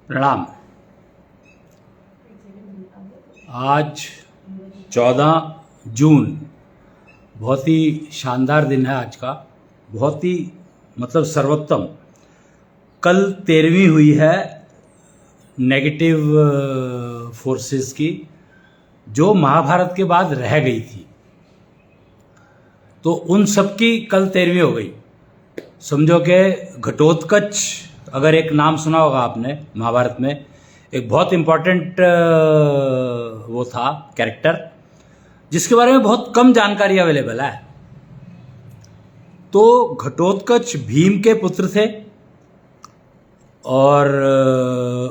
प्रणाम। आज 14 जून बहुत ही शानदार दिन है आज का, बहुत ही सर्वोत्तम। कल 13वीं हुई है नेगेटिव फोर्सेस की, जो महाभारत के बाद रह गई थी, तो उन सब की कल 13वीं हो गई। समझो कि घटोत्कच, अगर एक नाम सुना होगा आपने महाभारत में, एक बहुत इंपॉर्टेंट वो था कैरेक्टर, जिसके बारे में बहुत कम जानकारी अवेलेबल है। तो घटोत्कच भीम के पुत्र थे और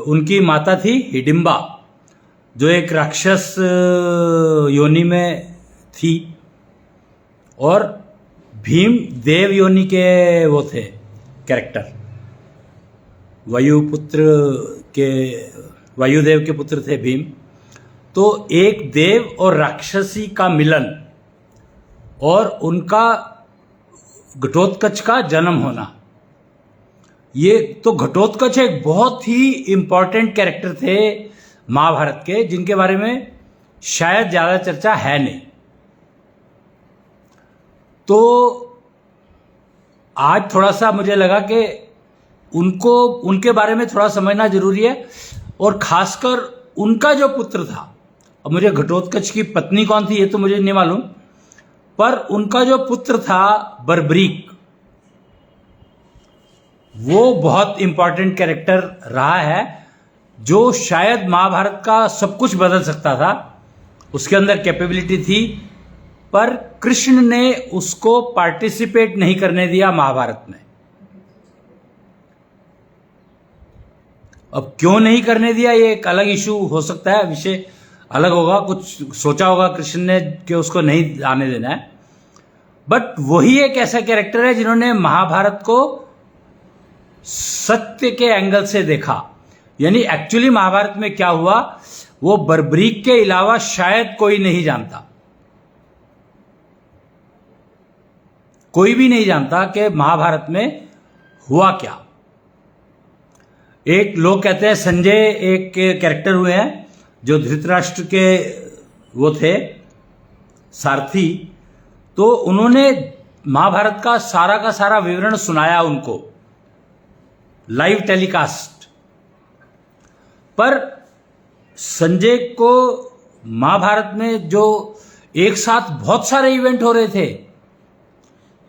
उनकी माता थी हिडिंबा, जो एक राक्षस योनि में थी, और भीम देव योनि के वो थे कैरेक्टर, वायुदेव के पुत्र थे भीम। तो एक देव और राक्षसी का मिलन और उनका घटोत्कच का जन्म होना, ये तो घटोत्कच एक बहुत ही इंपॉर्टेंट कैरेक्टर थे महाभारत के, जिनके बारे में शायद ज्यादा चर्चा है नहीं। तो आज थोड़ा सा मुझे लगा कि उनके बारे में थोड़ा समझना जरूरी है, और खासकर उनका जो पुत्र था, अब मुझे घटोत्कच की पत्नी कौन थी ये तो मुझे नहीं मालूम, पर उनका जो पुत्र था बर्बरीक, वो बहुत इंपॉर्टेंट कैरेक्टर रहा है, जो शायद महाभारत का सब कुछ बदल सकता था। उसके अंदर कैपेबिलिटी थी, पर कृष्ण ने उसको पार्टिसिपेट नहीं करने दिया महाभारत में। अब क्यों नहीं करने दिया ये एक अलग इशू हो सकता है, विषय अलग होगा, कुछ सोचा होगा कृष्ण ने कि उसको नहीं आने देना है। बट वही एक ऐसा कैरेक्टर है जिन्होंने महाभारत को सत्य के एंगल से देखा। यानी एक्चुअली महाभारत में क्या हुआ वो बर्बरीक के अलावा शायद कोई नहीं जानता, कोई भी नहीं जानता कि महाभारत में हुआ क्या। एक लोग कहते हैं संजय एक कैरेक्टर हुए हैं जो धृतराष्ट्र के वो थे सारथी, तो उन्होंने महाभारत का सारा विवरण सुनाया उनको लाइव टेलीकास्ट। पर संजय को महाभारत में जो एक साथ बहुत सारे इवेंट हो रहे थे,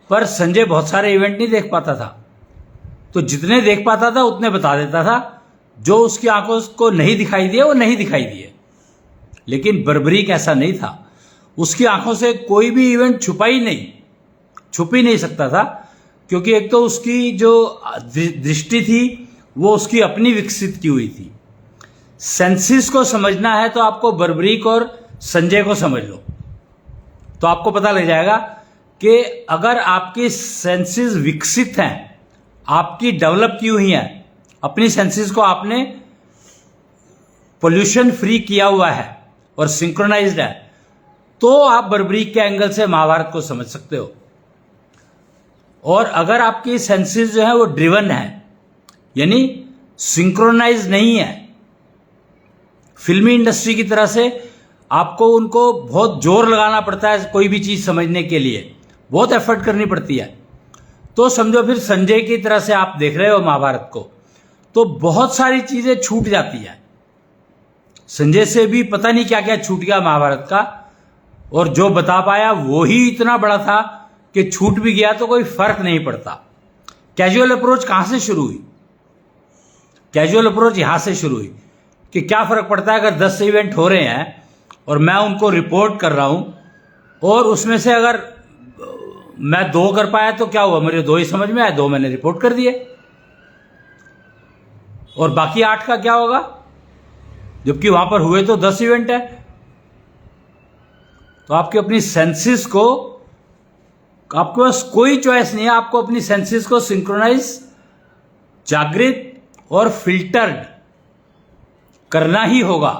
पर संजय बहुत सारे इवेंट नहीं देख पाता था, तो जितने देख पाता था उतने बता देता था। जो उसकी आंखों को नहीं दिखाई दिए वो नहीं दिखाई दिए। लेकिन बर्बरीक ऐसा नहीं था, उसकी आंखों से कोई भी इवेंट छुप ही नहीं सकता था, क्योंकि एक तो उसकी जो दृष्टि थी वो उसकी अपनी विकसित की हुई थी। सेंसेस को समझना है तो आपको बर्बरीक और संजय को समझ लो, तो आपको पता लग जाएगा कि अगर आपकी सेंसेस विकसित हैं, आपकी डेवलप की हुई हैं, अपनी सेंसेस को आपने पोल्यूशन फ्री किया हुआ है और सिंक्रोनाइज्ड है, तो आप बर्बरीक के एंगल से महाभारत को समझ सकते हो। और अगर आपकी सेंसेस जो है वो ड्रिवन है, यानी सिंक्रोनाइज नहीं है, फिल्मी इंडस्ट्री की तरह से आपको उनको बहुत जोर लगाना पड़ता है कोई भी चीज समझने के लिए, बहुत एफर्ट करनी पड़ती है। तो समझो फिर संजय की तरह से आप देख रहे हो महाभारत को, तो बहुत सारी चीजें छूट जाती है। संजय से भी पता नहीं क्या क्या छूट गया महाभारत का, और जो बता पाया वो ही इतना बड़ा था कि छूट भी गया तो कोई फर्क नहीं पड़ता। कैजुअल अप्रोच कहां से शुरू हुई? कैजुअल अप्रोच यहां से शुरू हुई कि क्या फर्क पड़ता है अगर 10 इवेंट हो रहे हैं और मैं उनको रिपोर्ट कर रहा हूं, और उसमें से अगर मैं 2 कर पाया तो क्या हुआ, मुझे 2 ही समझ में आया, 2 मैंने रिपोर्ट कर दिए, और बाकी 8 का क्या होगा, जबकि वहां पर हुए तो 10 इवेंट है। तो आपकी अपनी सेंसेस को, आपके पास कोई चॉइस नहीं है, आपको अपनी सेंसेस को सिंक्रोनाइज, जागृत और फिल्टर्ड करना ही होगा,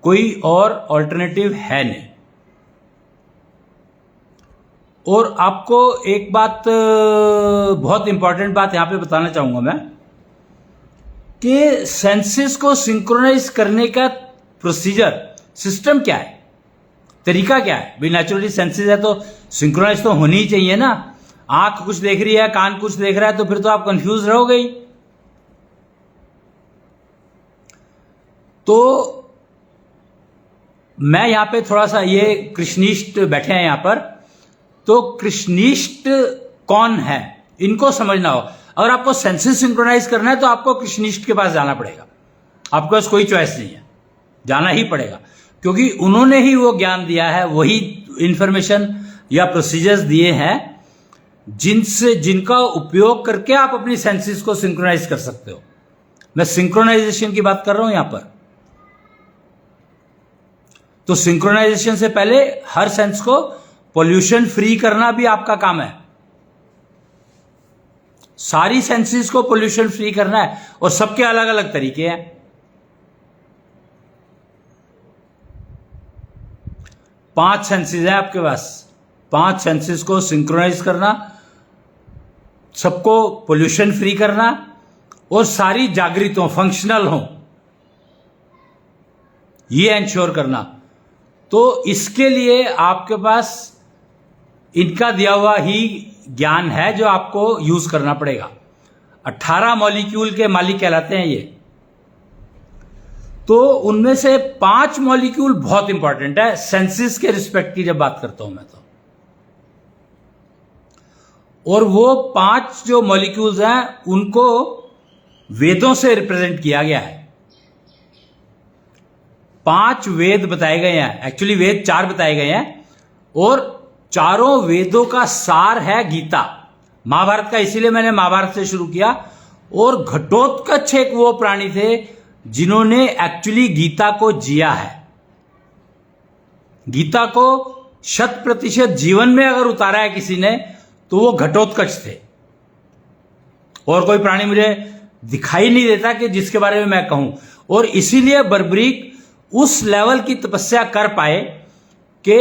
कोई और ऑल्टरनेटिव है नहीं। और आपको एक बात, बहुत इंपॉर्टेंट बात यहां पे बताना चाहूंगा मैं, कि सेंसेस को सिंक्रोनाइज करने का प्रोसीजर, सिस्टम क्या है, तरीका क्या है। भाई नेचुरली सेंसेस है तो सिंक्रोनाइज तो होनी ही चाहिए ना। आंख कुछ देख रही है, कान कुछ देख रहा है, तो फिर तो आप कंफ्यूज रहोगे ही। तो मैं यहां पे थोड़ा सा, ये कृष्णिष्ट बैठे हैं यहां पर, तो कृष्णिष्ट कौन है इनको समझना हो। अगर आपको सेंसेस सिंक्रोनाइज करना है तो आपको कृष्णिष्ट के पास जाना पड़ेगा, आपके पास कोई चॉइस नहीं है, जाना ही पड़ेगा, क्योंकि उन्होंने ही वो ज्ञान दिया है, वही इंफॉर्मेशन या प्रोसीजर्स दिए हैं जिनका उपयोग करके आप अपनी सेंसेस को सिंक्रोनाइज कर सकते हो। मैं सिंक्रोनाइजेशन की बात कर रहा हूं यहां पर। तो सिंक्रोनाइजेशन से पहले हर सेंस को पोल्यूशन फ्री करना भी आपका काम है। सारी सेंसेस को पोल्यूशन फ्री करना है, और सबके अलग अलग तरीके हैं। 5 सेंसेस है आपके पास, 5 सेंसेस को सिंक्रोनाइज करना, सबको पोल्यूशन फ्री करना, और सारी जागृत हो, फंक्शनल हो, ये इंश्योर करना। तो इसके लिए आपके पास इनका दिया हुआ ही ज्ञान है जो आपको यूज करना पड़ेगा। 18 मॉलिक्यूल के मालिक कहलाते हैं ये। तो उनमें से 5 मॉलिक्यूल बहुत इंपॉर्टेंट है सेंसेस के रिस्पेक्ट की जब बात करता हूं मैं तो। और वो 5 जो मॉलिक्यूल्स हैं उनको वेदों से रिप्रेजेंट किया गया है। 5 वेद बताए गए हैं, एक्चुअली वेद 4 बताए गए हैं, और चारों वेदों का सार है गीता। महाभारत का इसीलिए मैंने महाभारत से शुरू किया। और घटोत्कच एक वो प्राणी थे जिन्होंने एक्चुअली गीता को जिया है। गीता को 100% जीवन में अगर उतारा है किसी ने तो वो घटोत्कच थे। और कोई प्राणी मुझे दिखाई नहीं देता कि जिसके बारे में मैं कहूं। और इसीलिए बर्बरीक उस लेवल की तपस्या कर पाए कि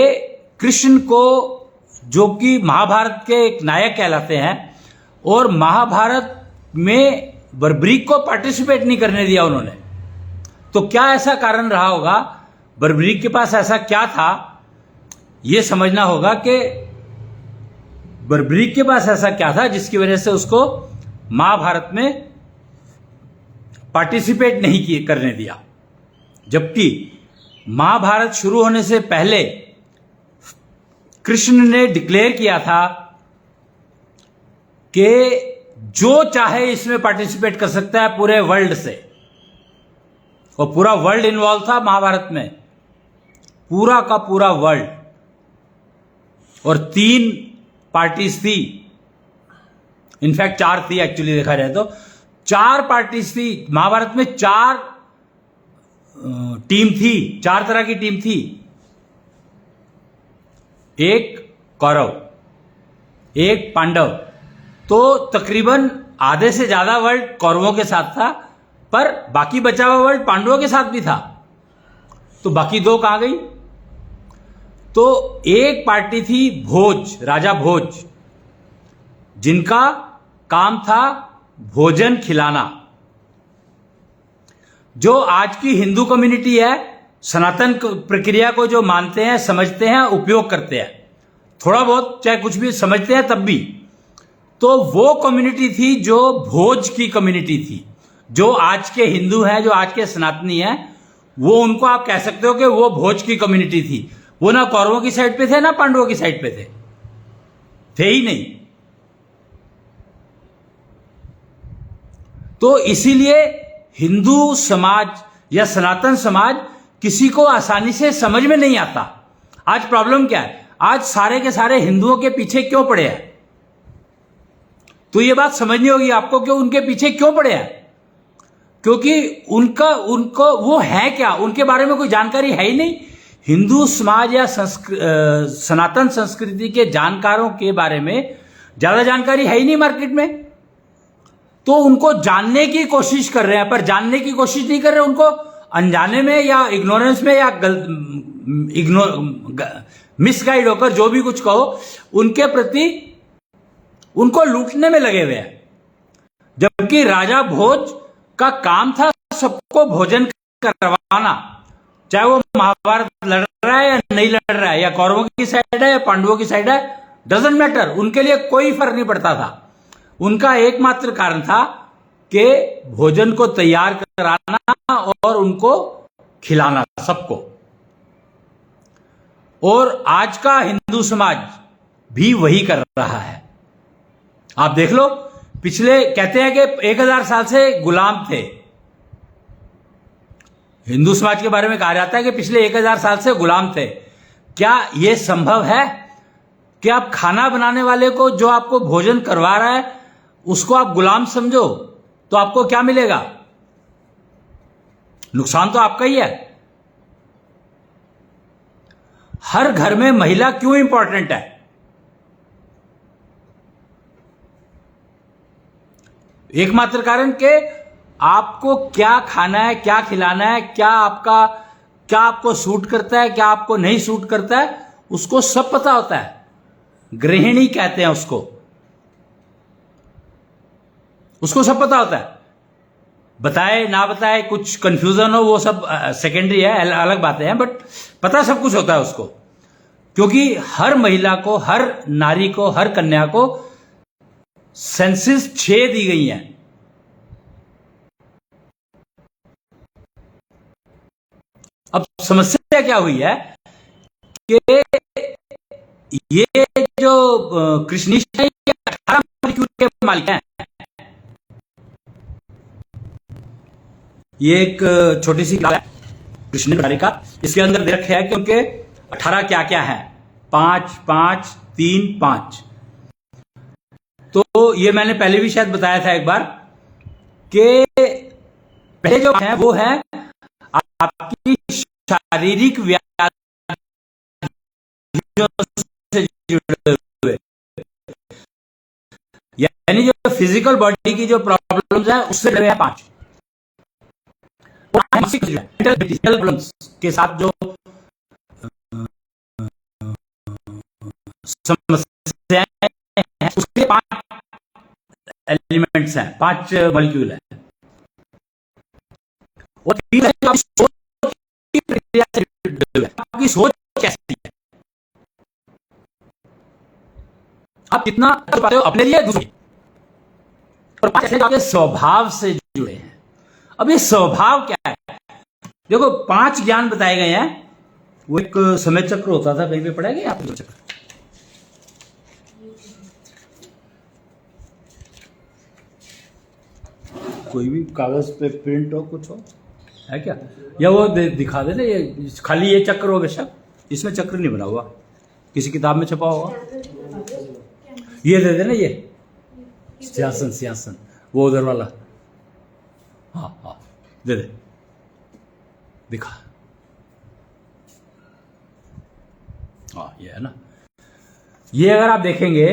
कृष्ण को, जो कि महाभारत के एक नायक कहलाते हैं, और महाभारत में बर्बरीक को पार्टिसिपेट नहीं करने दिया उन्होंने। तो क्या ऐसा कारण रहा होगा, बर्बरीक के पास ऐसा क्या था, यह समझना होगा कि बर्बरीक के पास ऐसा क्या था जिसकी वजह से उसको महाभारत में पार्टिसिपेट नहीं करने दिया। जबकि महाभारत शुरू होने से पहले कृष्ण ने डिक्लेयर किया था कि जो चाहे इसमें पार्टिसिपेट कर सकता है पूरे वर्ल्ड से। और पूरा वर्ल्ड इन्वॉल्व था महाभारत में, पूरा का पूरा वर्ल्ड। और 3 पार्टीज थी, इनफैक्ट 4 थी एक्चुअली देखा जाए तो। 4 पार्टीज थी महाभारत में, 4 टीम थी, 4 तरह की टीम थी। एक कौरव, एक पांडव। तो तकरीबन आधे से ज्यादा वर्ल्ड कौरवों के साथ था, पर बाकी बचा हुआ वर्ल्ड पांडवों के साथ भी था। तो बाकी 2 कहां गई? तो एक पार्टी थी भोज, राजा भोज, जिनका काम था भोजन खिलाना। जो आज की हिंदू कम्युनिटी है, सनातन प्रक्रिया को जो मानते हैं, समझते हैं, उपयोग करते हैं, थोड़ा बहुत चाहे कुछ भी समझते हैं तब भी, तो वो कम्युनिटी थी जो भोज की कम्युनिटी थी। जो आज के हिंदू हैं, जो आज के सनातनी हैं, वो उनको आप कह सकते हो कि वो भोज की कम्युनिटी थी। वो ना कौरवों की साइड पे थे ना पांडवों की साइड पे थे ही नहीं। तो इसीलिए हिंदू समाज या सनातन समाज किसी को आसानी से समझ में नहीं आता। आज प्रॉब्लम क्या है, आज सारे के सारे हिंदुओं के पीछे क्यों पड़े हैं? तो यह बात समझनी होगी आपको कि उनके पीछे क्यों पड़े हैं। क्योंकि उनको वो है क्या, उनके बारे में कोई जानकारी है ही नहीं। हिंदू समाज या सनातन संस्कृति के जानकारों के बारे में ज्यादा जानकारी है ही नहीं मार्केट में। तो उनको जानने की कोशिश कर रहे हैं, पर जानने की कोशिश नहीं कर रहे, उनको अनजाने में या इग्नोरेंस में या मिसगाइड होकर जो भी कुछ कहो, उनके प्रति उनको लूटने में लगे हुए हैं। जबकि राजा भोज का काम था सबको भोजन करवाना, चाहे वो महाभारत लड़ रहा है या नहीं लड़ रहा है, या कौरवों की साइड है या पांडवों की साइड है, डजंट मैटर, उनके लिए कोई फर्क नहीं पड़ता था। उनका एकमात्र कारण था कि भोजन को तैयार कराना और उनको खिलाना सबको। और आज का हिंदू समाज भी वही कर रहा है। आप देख लो, पिछले कहते हैं कि 1000 साल से गुलाम थे। हिंदू समाज के बारे में कहा जाता है कि पिछले 1000 साल से गुलाम थे। क्या यह संभव है कि आप खाना बनाने वाले को, जो आपको भोजन करवा रहा है, उसको आप गुलाम समझो तो आपको क्या मिलेगा? नुकसान तो आपका ही है। हर घर में महिला क्यों इंपॉर्टेंट है? एकमात्र कारण कि आपको क्या खाना है, क्या खिलाना है, क्या आपको सूट करता है, क्या आपको नहीं सूट करता है, उसको सब पता होता है। गृहिणी कहते हैं उसको सब पता होता है। बताए ना बताए, कुछ कंफ्यूजन हो, वो सब सेकेंडरी है, अलग बातें हैं, बट पता सब कुछ होता है उसको। क्योंकि हर महिला को, हर नारी को, हर कन्या को सेंसेस 6 दी गई हैं। अब समस्या क्या हुई है कि ये जो कृष्णिष्ठ है, 18 मॉलिक्यूल के मालिक हैं। ये एक छोटी सी किताब है कृष्ण का, इसके अंदर दे रखे है कि उनके 18 क्या क्या है, 5 5 3 5। तो ये मैंने पहले भी शायद बताया था एक बार कि पहले जो है वो है आपकी शारीरिक व्याधियों से जुड़े हुए, यानी जो फिजिकल बॉडी की जो प्रॉब्लम्स है उससे जुड़े हैं 5। प्रॉब्लम्स के साथ जो समस्याएं हैं उसके 5 एलिमेंट्स हैं, 5 मॉलिक्यूल हैं। और 3 है जो आपकी सोच की प्रक्रिया से जुड़े हैं। आपकी सोच कैसी है, आप कितना कर पाते हो अपने लिए, दूसरे, और 5 ऐसे जो आपके स्वभाव से जुड़े हैं। अब ये स्वभाव क्या है? देखो, 5 ज्ञान बताए गए हैं। वो एक समय चक्र होता था, कहीं पे पढ़ा गया आपको चक्र? कोई भी कागज पे प्रिंट हो, कुछ हो है क्या? या वो दिखा देते, ये खाली ये चक्र हो बेशक, इसमें चक्र नहीं बना हुआ, किसी किताब में छपा होगा। ये दे देना, ये सिंहासन वो उधर वाला, हाँ हाँ दे दे, दिखा, हाँ ये है ना। ये अगर आप देखेंगे,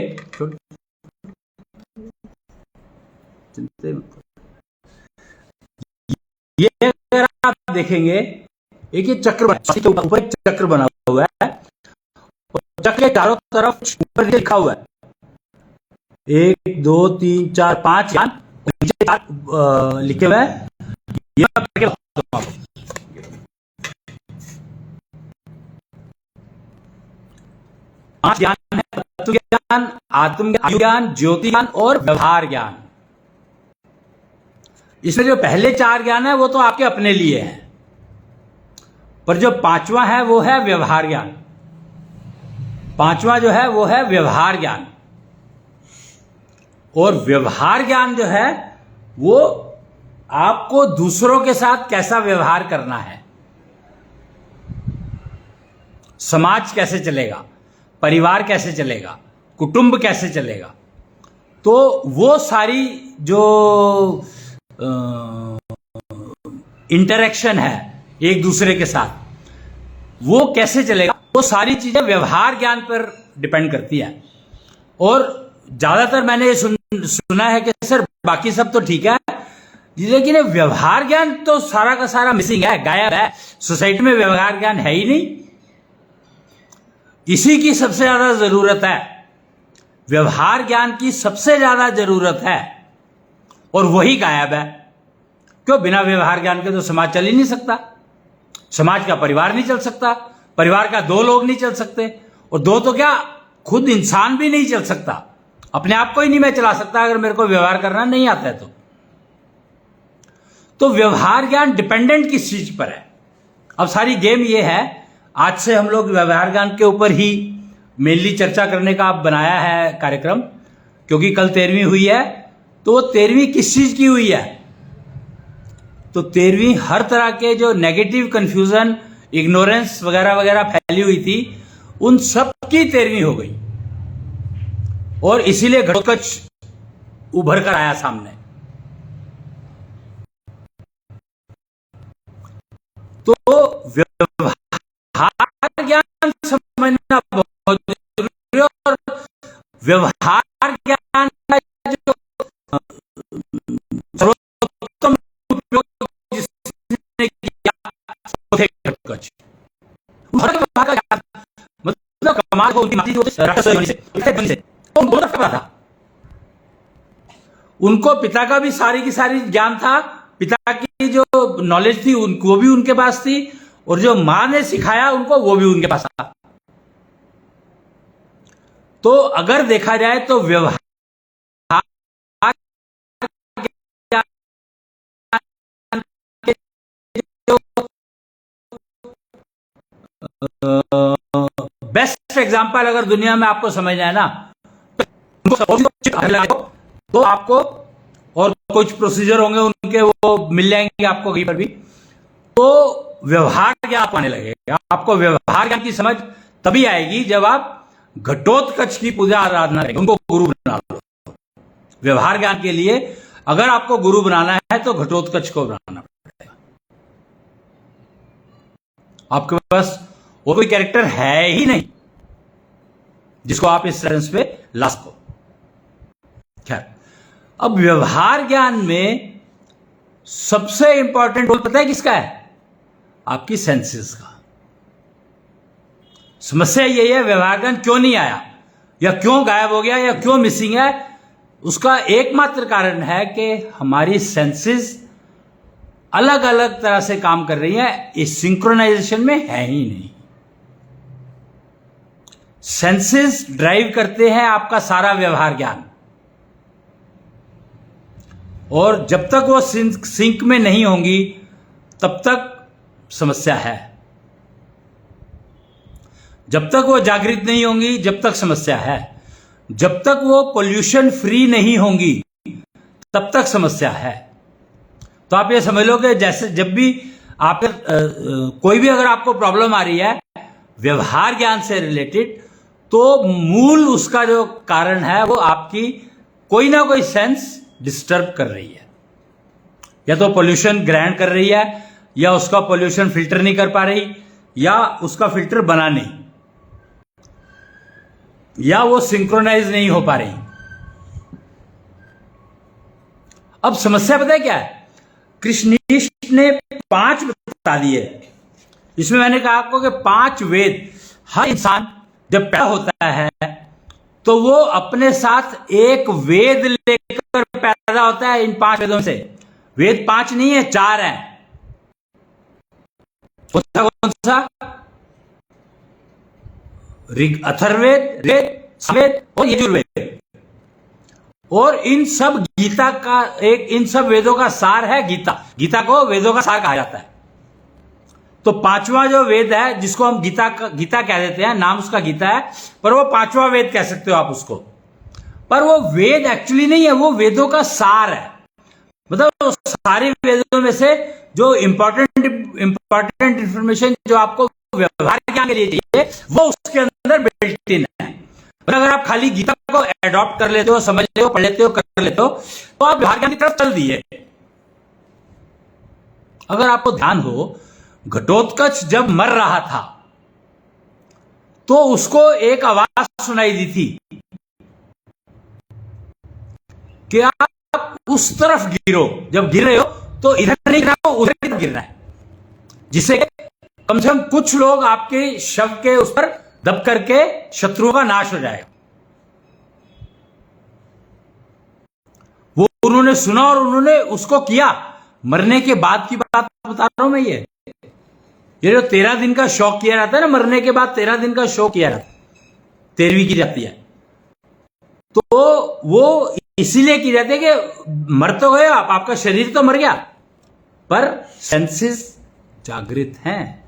ये अगर आप देखेंगे, एक ये चक्र ऊपर एक चक्र बना हुआ है, और चक्र के चारों तरफ ऊपर लिखा हुआ है 1 2 3 4 5 ज्ञान, नीचे 4 लिखे हुए हैं। ये 5 ज्ञान है: तत्व ज्ञान, आत्मज्ञान, ज्योति ज्ञान और व्यवहार ज्ञान। इसमें जो पहले 4 ज्ञान है वो तो आपके अपने लिए है, पर जो 5वां है वो है व्यवहार ज्ञान। 5वां जो है वो है व्यवहार ज्ञान। और व्यवहार ज्ञान जो है वो आपको दूसरों के साथ कैसा व्यवहार करना है, समाज कैसे चलेगा, परिवार कैसे चलेगा, कुटुंब कैसे चलेगा, तो वो सारी जो इंटरेक्शन है एक दूसरे के साथ, वो कैसे चलेगा, वो सारी चीजें व्यवहार ज्ञान पर डिपेंड करती है। और ज्यादातर मैंने ये सुना है कि सर बाकी सब तो ठीक है, लेकिन व्यवहार ज्ञान तो सारा का सारा मिसिंग है, गायब है। सोसाइटी में व्यवहार ज्ञान है ही नहीं। इसी की सबसे ज्यादा जरूरत है, व्यवहार ज्ञान की सबसे ज्यादा जरूरत है, और वही गायब है। क्यों? बिना व्यवहार ज्ञान के तो समाज चल ही नहीं सकता। समाज का परिवार नहीं चल सकता, परिवार का 2 लोग नहीं चल सकते, और 2 तो क्या, खुद इंसान भी नहीं चल सकता। अपने आप को ही नहीं मैं चला सकता अगर मेरे को व्यवहार करना नहीं आता है तो व्यवहार ज्ञान डिपेंडेंट किस चीज पर है? अब सारी गेम ये है, आज से हम लोग व्यवहार ज्ञान के ऊपर ही मेनली चर्चा करने का बनाया है कार्यक्रम, क्योंकि कल 13वीं हुई है। तो वो 13वीं किस चीज की हुई है? तो 13वीं हर तरह के जो नेगेटिव कंफ्यूजन, इग्नोरेंस वगैरह वगैरह फैली हुई थी, उन सब की 13वीं हो गई, और इसीलिए घटोत्कच उभर कर आया सामने। तो व्यवहार ज्ञान समझना बहुत जरूरी है, और व्यवहार ज्ञान का जो सर्वोत्तम उपयोग जिसने किया वो थे घटोत्कच। मतलब कमाल को था, उनको पिता का भी सारी की सारी ज्ञान था, पिता की जो नॉलेज थी उनको भी उनके पास थी, और जो मां ने सिखाया उनको वो भी उनके पास था। तो अगर देखा जाए तो व्यवहार बेस्ट एग्जांपल अगर दुनिया में आपको समझना है ना, तो आपको और कुछ प्रोसीजर होंगे उनके, वो मिल जाएंगे आपको कहीं पर भी। तो व्यवहार ज्ञान आप आने लगेगा। आपको व्यवहार ज्ञान की समझ तभी आएगी जब आप घटोत्कच की पूजा आराधना करेंगे, उनको गुरु बना लो। व्यवहार ज्ञान के लिए अगर आपको गुरु बनाना है तो घटोत्कच को बनाना पड़ेगा। आपके पास वो कोई कैरेक्टर है ही नहीं जिसको आप इस रेफरेंस पे ला सको। खैर, अब व्यवहार ज्ञान में सबसे इंपॉर्टेंट रोल पता है किसका है? आपकी सेंसेस का। समस्या यही है, व्यवहार ज्ञान क्यों नहीं आया, या क्यों गायब हो गया, या क्यों मिसिंग है? उसका एकमात्र कारण है कि हमारी सेंसेस अलग अलग तरह से काम कर रही है, इस सिंक्रोनाइजेशन में है ही नहीं। सेंसेस ड्राइव करते हैं आपका सारा व्यवहार ज्ञान, और जब तक वो सिंक में नहीं होंगी तब तक समस्या है। जब तक वो जागृत नहीं होंगी जब तक समस्या है। जब तक वो पोल्यूशन फ्री नहीं होंगी तब तक समस्या है। तो आप ये समझ लो कि जैसे जब भी आप कोई भी अगर आपको प्रॉब्लम आ रही है व्यवहार ज्ञान से रिलेटेड, तो मूल उसका जो कारण है वो आपकी कोई ना कोई सेंस डिस्टर्ब कर रही है। या तो पोल्यूशन ग्रहण कर रही है, या उसका पोल्यूशन फिल्टर नहीं कर पा रही, या उसका फिल्टर बना नहीं, या वो सिंक्रोनाइज नहीं हो पा रही। अब समस्या पता है क्या है? कृष्णनिष्ठ ने 5 बता दिए। इसमें मैंने कहा आपको कि 5 वेद, हर इंसान जब पैदा होता है तो वो अपने साथ एक वेद लेकर पैदा होता है। इन 5 वेदों से, वेद 5 नहीं है, 4 है। कौन सा? ऋग, अथर्ववेद, ऋग्वेद, सामवेद और यजुर्वेद। और इन सब गीता का इन सब वेदों का सार है गीता। गीता को वेदों का सार कहा जाता है। तो 5वां जो वेद है, जिसको हम गीता कह देते हैं, नाम उसका गीता है, पर वो 5वां वेद कह सकते हो आप उसको। पर वो वेद एक्चुअली नहीं है, वो वेदों का सार है। मतलब सारे वेदों में से जो इंपॉर्टेंट इंफॉर्मेशन जो आपको व्यवहार ज्ञान के लिए चाहिए वो उसके अंदर बिल्ट इन है। पर अगर आप खाली गीता को एडॉप्ट कर लेते हो, समझ लेते हो, पढ़ लेते हो, कर लेते हो, तो आप व्यवहार ज्ञान की तरफ चल दिए। अगर आपको ध्यान हो, घटोत्कच जब मर रहा था तो उसको एक आवाज सुनाई दी थी कि आप उस तरफ गिरो। जब गिर रहे हो तो इधर नहीं गिरना, तो उधर गिरना है, जिससे कम से कम कुछ लोग आपके शव के उस पर दब करके शत्रुओं का नाश हो जाएगा। वो उन्होंने सुना और उन्होंने उसको किया। मरने के बाद की बात बता रहा हूं मैं। ये जो 13 दिन का शौक किया जाता है ना, मरने के बाद 13 दिन का शौक किया जाता है, 13वीं की जाती है, तो वो इसीलिए की जाती है कि मर तो गए आप, आपका शरीर तो मर गया, पर सेंसेस जागृत हैं,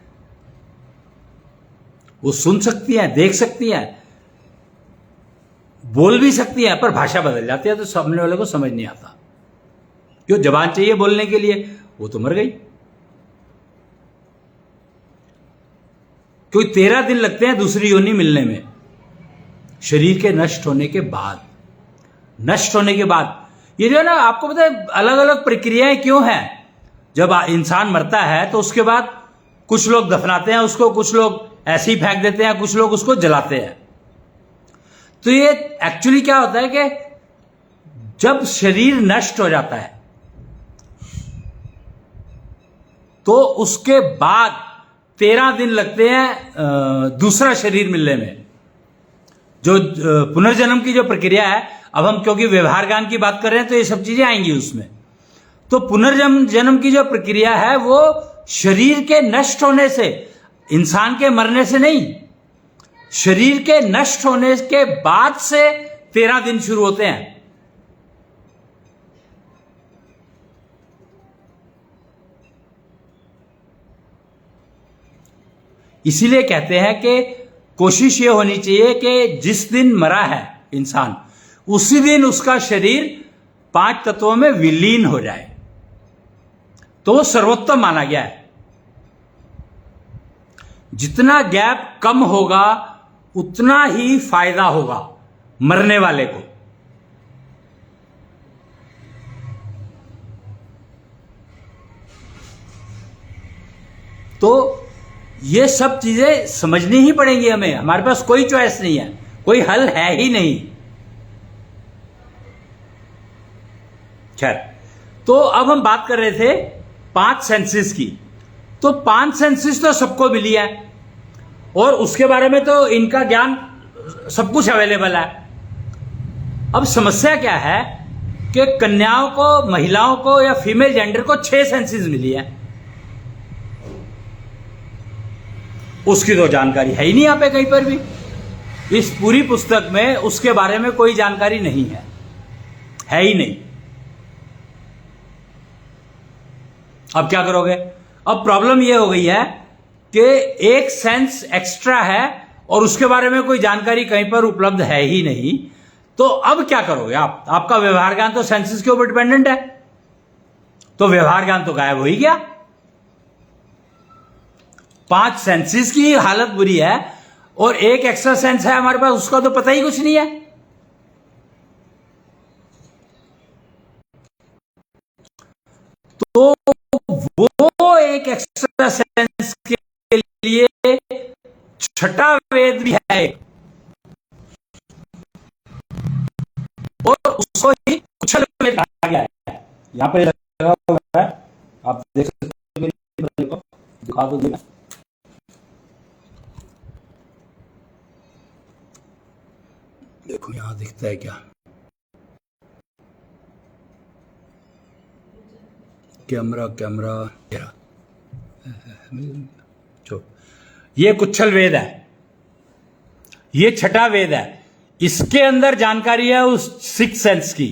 वो सुन सकती हैं, देख सकती हैं, बोल भी सकती हैं, पर भाषा बदल जाती है तो सामने वाले को समझ नहीं आता। क्यों? जबान चाहिए बोलने के लिए, वो तो मर गई। क्योंकि 13 दिन लगते हैं दूसरी योनि मिलने में, शरीर के नष्ट होने के बाद। नष्ट होने के बाद ये जो है ना, आपको पता है अलग अलग प्रक्रियाएं क्यों हैं। जब इंसान मरता है तो उसके बाद कुछ लोग दफनाते हैं उसको, कुछ लोग ऐसे ही फेंक देते हैं, कुछ लोग उसको जलाते हैं। तो ये एक्चुअली क्या होता है कि जब शरीर नष्ट हो जाता है तो उसके बाद 13 दिन लगते हैं दूसरा शरीर मिलने में। जो पुनर्जन्म की जो प्रक्रिया है, अब हम क्योंकि व्यवहार ज्ञान की बात कर रहे हैं तो ये सब चीजें आएंगी उसमें। तो पुनर्जन्म की जो प्रक्रिया है वो शरीर के नष्ट होने से, इंसान के मरने से नहीं, शरीर के नष्ट होने के बाद से 13 दिन शुरू होते हैं। इसीलिए कहते हैं कि कोशिश ये होनी चाहिए कि जिस दिन मरा है इंसान, उसी दिन उसका शरीर 5 तत्वों में विलीन हो जाए, तो वो सर्वोत्तम माना गया है। जितना गैप कम होगा उतना ही फायदा होगा मरने वाले को। तो ये सब चीजें समझनी ही पड़ेंगी हमें, हमारे पास कोई चॉइस नहीं है, कोई हल है ही नहीं। खैर, तो अब हम बात कर रहे थे 5 सेंसेस की। तो 5 सेंसेस तो सबको मिली है और उसके बारे में तो इनका ज्ञान सब कुछ अवेलेबल है। अब समस्या क्या है कि कन्याओं को, महिलाओं को या फीमेल जेंडर को 6 सेंसेस मिली है, उसकी तो जानकारी है ही नहीं यहाँ पे कहीं पर भी। इस पूरी पुस्तक में उसके बारे में कोई जानकारी नहीं है ही नहीं। अब क्या करोगे? अब प्रॉब्लम यह हो गई है कि एक सेंस एक्स्ट्रा है और उसके बारे में कोई जानकारी कहीं पर उपलब्ध है ही नहीं। तो अब क्या करोगे आप? आपका व्यवहार ज्ञान तो सेंसेस के ऊपर डिपेंडेंट है, तो व्यवहार ज्ञान तो गायब हो ही गया। 5 सेंसेस की हालत बुरी है और एक एक्स्ट्रा सेंस है हमारे पास, उसका तो पता ही कुछ नहीं है। तो वो एक एक्स्ट्रा सेंस के लिए छठा वेद भी है और उसको ही कुशल वेद कहा गया है। यहां पर लगा हुआ है, आप देख सकते हो, दिखा दो देना। देखो यहां दिखता है क्या? कैमरा ये कुच्छल वेद है, ये छठा वेद है। इसके अंदर जानकारी है उस 6 सेंस की,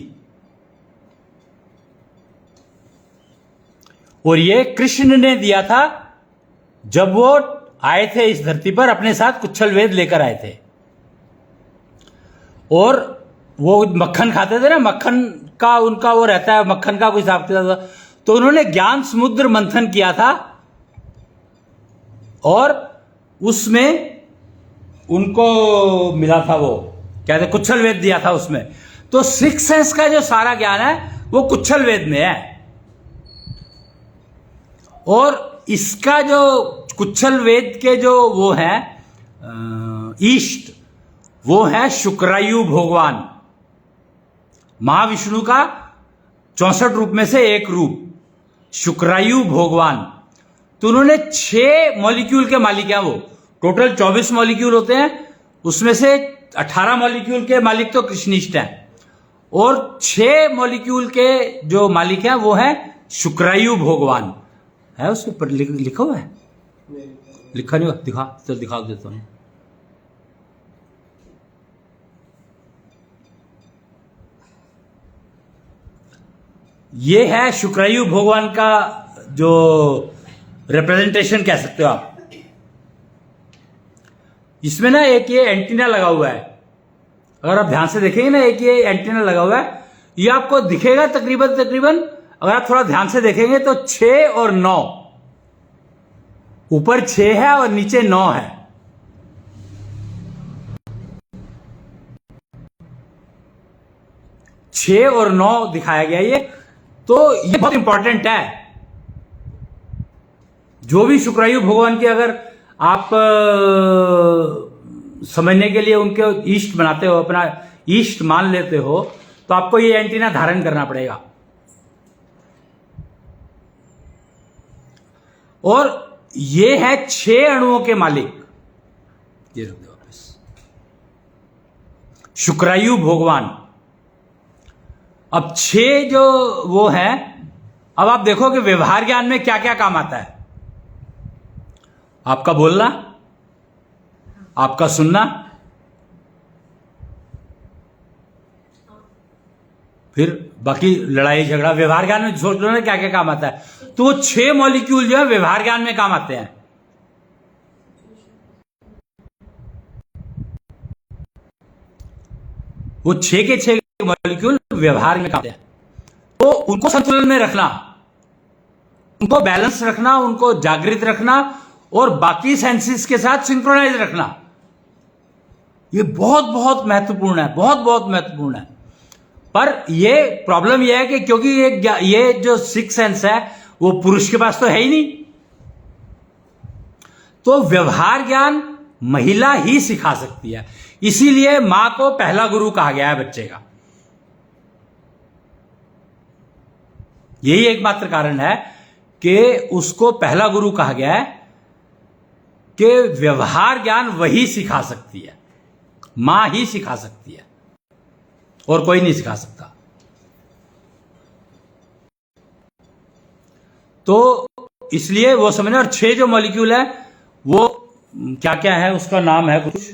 और ये कृष्ण ने दिया था जब वो आए थे इस धरती पर, अपने साथ कुच्छल वेद लेकर आए थे। और वो मक्खन खाते थे ना, मक्खन का उनका वो रहता है, मक्खन का कोई हिसाब किताब, तो उन्होंने ज्ञान समुद्र मंथन किया था और उसमें उनको मिला था, वो क्या थे, कुच्छल वेद दिया था उसमें। तो 6 सेंस का जो सारा ज्ञान है वो कुच्छल वेद में है। और इसका जो कुच्छल वेद के जो वो है ईष्ट, वो है शुक्रायु भगवान, महाविष्णु का 64 रूप में से एक रूप शुक्रायु भगवान। तो उन्होंने 6 मॉलिक्यूल के मालिक हैं, वो टोटल 24 मॉलिक्यूल होते हैं, उसमें से 18 मॉलिक्यूल के मालिक तो कृष्णिष्ठ हैं और 6 मॉलिक्यूल के जो मालिक हैं वो हैं शुक्रायु भगवान है, उसके ऊपर लिखा हुआ है, लिखा नहीं हुआ, दिखा, चल दिखा देता हूं। ये है शुक्रायु भगवान का जो रिप्रेजेंटेशन कह सकते हो आप। इसमें ना एक ये एंटीना लगा हुआ है, अगर आप ध्यान से देखेंगे ना, एक ये एंटीना लगा हुआ है, ये आपको दिखेगा तकरीबन अगर आप थोड़ा ध्यान से देखेंगे तो 6 और 9, ऊपर 6 है और नीचे 9 है। छह और 9 दिखाया गया ये, तो ये बहुत इंपॉर्टेंट है। जो भी शुक्रायु भगवान की अगर आप समझने के लिए उनके ईष्ट बनाते हो, अपना ईष्ट मान लेते हो, तो आपको ये एंटीना धारण करना पड़ेगा। और ये है 6 अणुओं के मालिक, ये रख दो वापस, शुक्रायु भगवान। अब 6 जो वो है, अब आप देखो कि व्यवहार ज्ञान में क्या क्या काम आता है। आपका बोलना, आपका सुनना, फिर बाकी लड़ाई झगड़ा, व्यवहार ज्ञान में सोच लो ना क्या क्या काम आता है। तो वो 6 मॉलिक्यूल जो है व्यवहार ज्ञान में काम आते हैं। वो 6 के 6 मॉलिक्यूल व्यवहार में काम आते हैं। तो उनको संतुलन में रखना, उनको बैलेंस रखना, उनको जागृत रखना और बाकी सेंसेस के साथ सिंक्रोनाइज रखना, ये बहुत बहुत महत्वपूर्ण है, बहुत बहुत महत्वपूर्ण है। पर ये प्रॉब्लम ये है कि क्योंकि ये जो 6 सेंस है वो पुरुष के पास तो है ही नहीं, तो व्यवहार ज्ञान महिला ही सिखा सकती है। इसीलिए मां को पहला गुरु कहा गया है बच्चे का। यही एकमात्र कारण है कि उसको पहला गुरु कहा गया है, कि व्यवहार ज्ञान वही सिखा सकती है, मां ही सिखा सकती है और कोई नहीं सिखा सकता। तो इसलिए वो समझना। और 6 जो मॉलिक्यूल है वो क्या क्या है, उसका नाम है कुछ,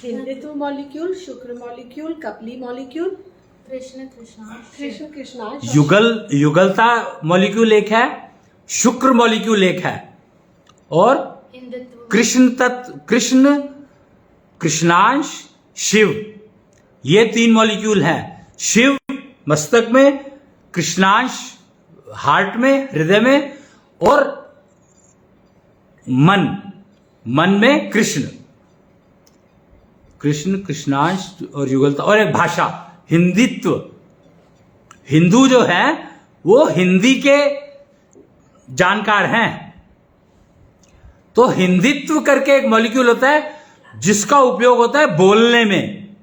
हिंदुत्व मॉलिक्यूल, शुक्र मॉलिक्यूल, कपली मॉलिक्यूल, कृष्ण कृष्णा, युगलता मॉलिक्यूल एक है, शुक्र मॉलिक्यूल एक है, और हिंदुत्व कृष्ण तत्व, कृष्णांश, शिव, ये 3 मॉलिक्यूल हैं। शिव मस्तक में, कृष्णांश हार्ट में, हृदय में, और मन में कृष्ण, कृष्णांश और युगलता, और एक भाषा हिंदित्व। हिंदू जो है वो हिंदी के जानकार हैं। तो हिंदित्व करके एक मॉलिक्यूल होता है जिसका उपयोग होता है बोलने में।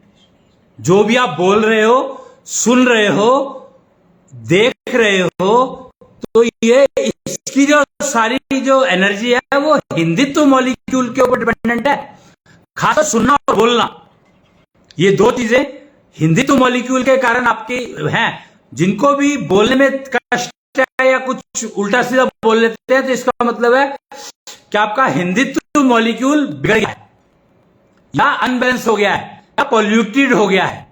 जो भी आप बोल रहे हो, सुन रहे हो, देख रहे हो, तो ये इसकी जो सारी जो एनर्जी है वो हिंदित्व मॉलिक्यूल के ऊपर डिपेंडेंट है। खासकर सुनना और बोलना, ये 2 चीजें हिंदित्व मॉलिक्यूल के कारण आपके हैं। जिनको भी बोलने में कष्ट है या कुछ उल्टा सीधा बोल लेते हैं, तो इसका मतलब है कि आपका हिंदित्व मॉलिक्यूल बिगड़ गया है, या अनबैलेंस हो गया है, या पॉल्यूटेड हो गया है।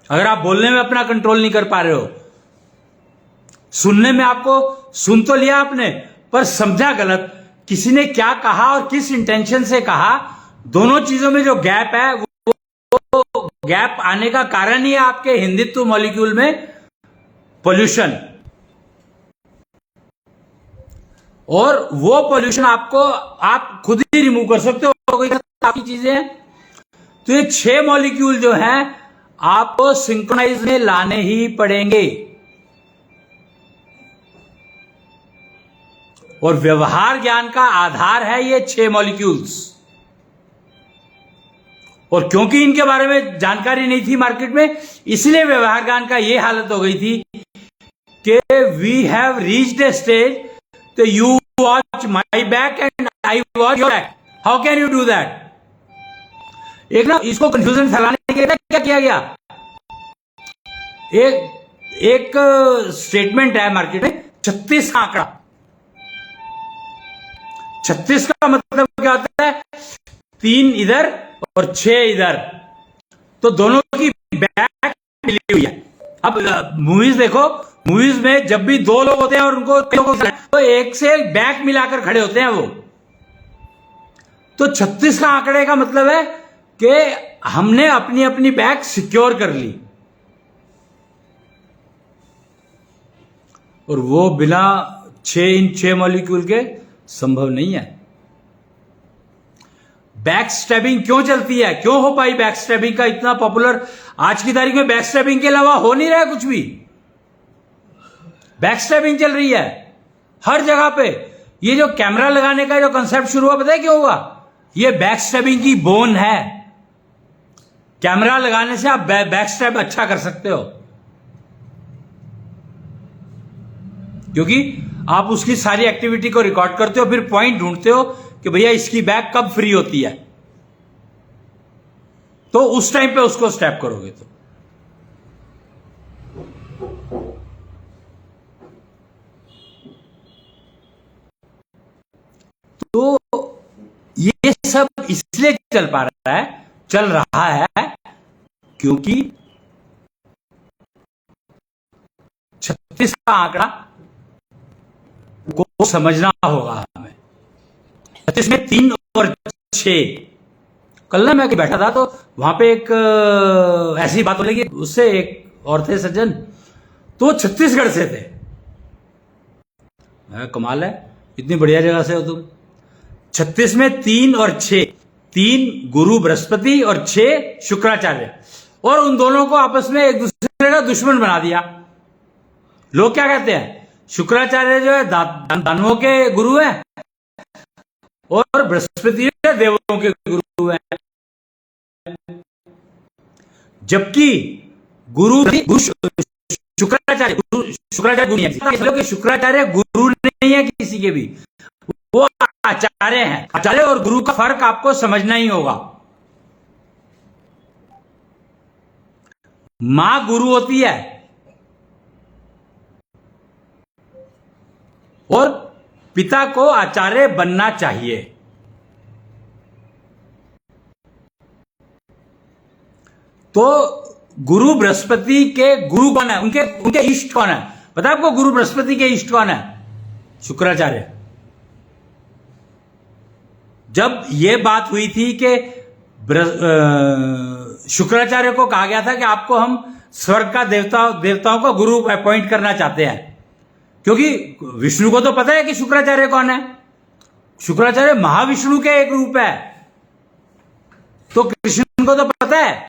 अगर आप बोलने में अपना कंट्रोल नहीं कर पा रहे हो, सुनने में आपको सुन तो लिया आपने पर समझा गलत, किसी ने क्या कहा और किस इंटेंशन से कहा, दोनों चीजों में जो गैप है, वो गैप आने का कारण ही है आपके हिंदित्व मॉलिक्यूल में पोल्यूशन। और वो पोल्यूशन आपको आप खुद ही रिमूव कर सकते हो, कोई आपकी चीजें हैं। तो ये 6 मॉलिक्यूल जो हैं आपको सिंक्रोनाइज में लाने ही पड़ेंगे। और व्यवहार ज्ञान का आधार है ये 6 मॉलिक्यूल्स। और क्योंकि इनके बारे में जानकारी नहीं थी मार्केट में, इसलिए व्यवहार ज्ञान का ये हालत हो गई थी कि we have reached a stage, तो you watch my back and I watch your back, how can you do that. एक ना इसको कंफ्यूजन फैलाने के लिए क्या किया गया, एक एक स्टेटमेंट है मार्केट में 36 का आंकड़ा। 36 का मतलब क्या होता है? 3 इधर और 6 इधर, तो दोनों की बैक मिली हुई है। अब मूवीज देखो, मूवीज में जब भी 2 लोग होते हैं और उनको तो एक से एक बैक मिलाकर खड़े होते हैं वो। तो 36 का आंकड़े का मतलब है कि हमने अपनी अपनी बैक सिक्योर कर ली, और वो बिना 6 मॉलिक्यूल के संभव नहीं है। बैक स्टैबिंग क्यों चलती है? क्यों हो पाई बैक स्टैबिंग का इतना पॉपुलर? आज की तारीख में बैक स्टैबिंग के अलावा हो नहीं रहा है कुछ भी। बैक स्टैबिंग चल रही है हर जगह पे। ये जो कैमरा लगाने का जो कंसेप्ट शुरू हुआ, पता है क्यों हुआ? ये बैक स्टैबिंग की बोन है। कैमरा लगाने से आप बैक स्टैब अच्छा कर सकते हो, क्योंकि आप उसकी सारी एक्टिविटी को रिकॉर्ड करते हो, फिर पॉइंट ढूंढते हो कि भैया इसकी बैक कब फ्री होती है, तो उस टाइम पे उसको स्टैप करोगे। तो ये सब इसलिए चल रहा है क्योंकि 36 का आंकड़ा को समझना होगा हमें। 36 में 3 और 6। कल ना मैं बैठा था तो वहां पे एक ऐसी बात हो रही, उससे एक और थे सज्जन, तो छत्तीसगढ़ से थे। कमाल है, इतनी बढ़िया जगह से हो तुम। 36 में 3 और 6, 3 गुरु बृहस्पति और 6 शुक्राचार्य, और उन दोनों को आपस में एक दूसरे का दुश्मन बना दिया। लोग क्या कहते हैं? शुक्राचार्य जो है दानवों के गुरु हैं और बृहस्पति देवों के गुरु हैं, जबकि गुरु शुक्राचार्य गुरु नहीं है। शुक्राचार्य गुरु नहीं है किसी के भी, वो आचार्य हैं। आचार्य और गुरु का फर्क आपको समझना ही होगा। मां गुरु होती है और पिता को आचार्य बनना चाहिए। तो गुरु बृहस्पति के गुरु कौन है? उनके इष्ट कौन है? पता है आपको गुरु बृहस्पति के इष्ट कौन है? शुक्राचार्य। जब यह बात हुई थी कि शुक्राचार्य को कहा गया था कि आपको हम स्वर्ग का देवताओं का गुरु अपॉइंट करना चाहते हैं, क्योंकि विष्णु को तो पता है कि शुक्राचार्य कौन है। शुक्राचार्य महाविष्णु के एक रूप है, तो कृष्ण को तो पता है,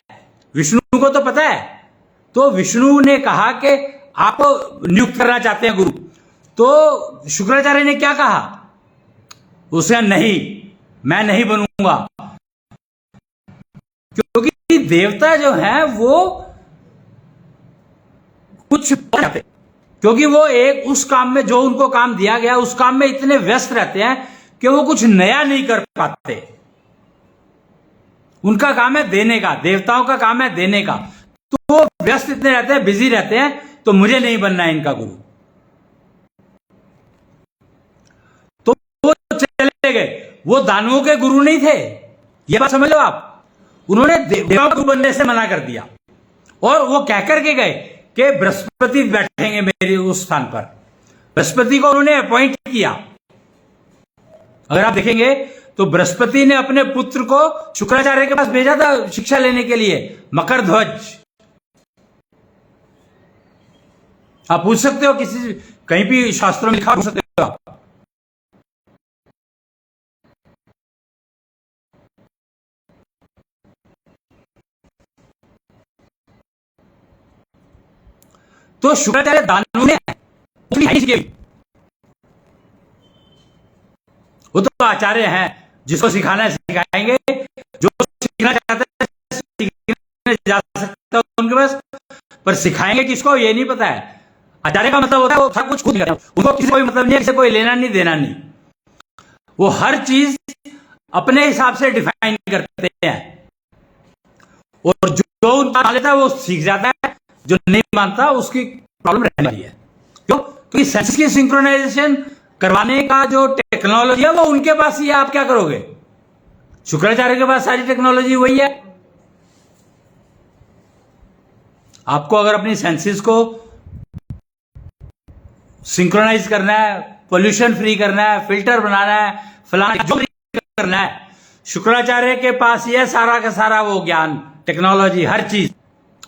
विष्णु को तो पता है। तो विष्णु ने कहा कि आप नियुक्त करना चाहते हैं गुरु, तो शुक्राचार्य ने क्या कहा? उसने नहीं, मैं नहीं बनूंगा, क्योंकि देवता जो है वो कुछ चाहते, क्योंकि वो एक उस काम में जो उनको काम दिया गया उस काम में इतने व्यस्त रहते हैं कि वो कुछ नया नहीं कर पाते। उनका काम है देने का, देवताओं का काम है देने का, तो वो व्यस्त इतने रहते हैं, बिजी रहते हैं, तो मुझे नहीं बनना है इनका गुरु। तो वो चले गए। वो दानवों के गुरु नहीं थे, ये बात समझ लो आप। उन्होंने देवताओं को बनने से मना कर दिया, और वो कह करके गए कि बृहस्पति बैठेंगे मेरे उस स्थान पर। बृहस्पति को उन्होंने अपॉइंट किया। अगर आप देखेंगे तो बृहस्पति ने अपने पुत्र को शुक्राचार्य के पास भेजा था शिक्षा लेने के लिए, मकर ध्वज। आप पूछ सकते हो, किसी कहीं भी शास्त्रों में लिखा, पूछ सकते हो आप। तो शुक्राचार्य दानव ने वो तो आचार्य हैं, जिसको सिखाना है सिखाएंगे, जो सीखना चाहते हैं सीखने जा सकता है उनके पास, पर सिखाएंगे किसको ये नहीं पता है। आचार्य का मतलब होता है वो सब कुछ खुद करता है, उनको किसी कोई मतलब नहीं है, किसी कोई लेना नहीं देना नहीं। वो हर चीज अपने हिसाब से डिफाइन करते हैं, और जो उनका मान लेता है वो सीख जाता है, जो नहीं मानता उसकी प्रॉब्लम रहने वाली है। क्यों? क्योंकि सेंसेस की सिंक्रोनाइजेशन करवाने का जो टेक्नोलॉजी है वो उनके पास ही है। आप क्या करोगे? शुक्राचार्य के पास सारी टेक्नोलॉजी वही है। आपको अगर अपनी सेंसेस को सिंक्रोनाइज करना है, पोल्यूशन फ्री करना है, फिल्टर बनाना है, फलाना जो करना है, शुक्राचार्य के पास ये सारा का सारा वो ज्ञान, टेक्नोलॉजी, हर चीज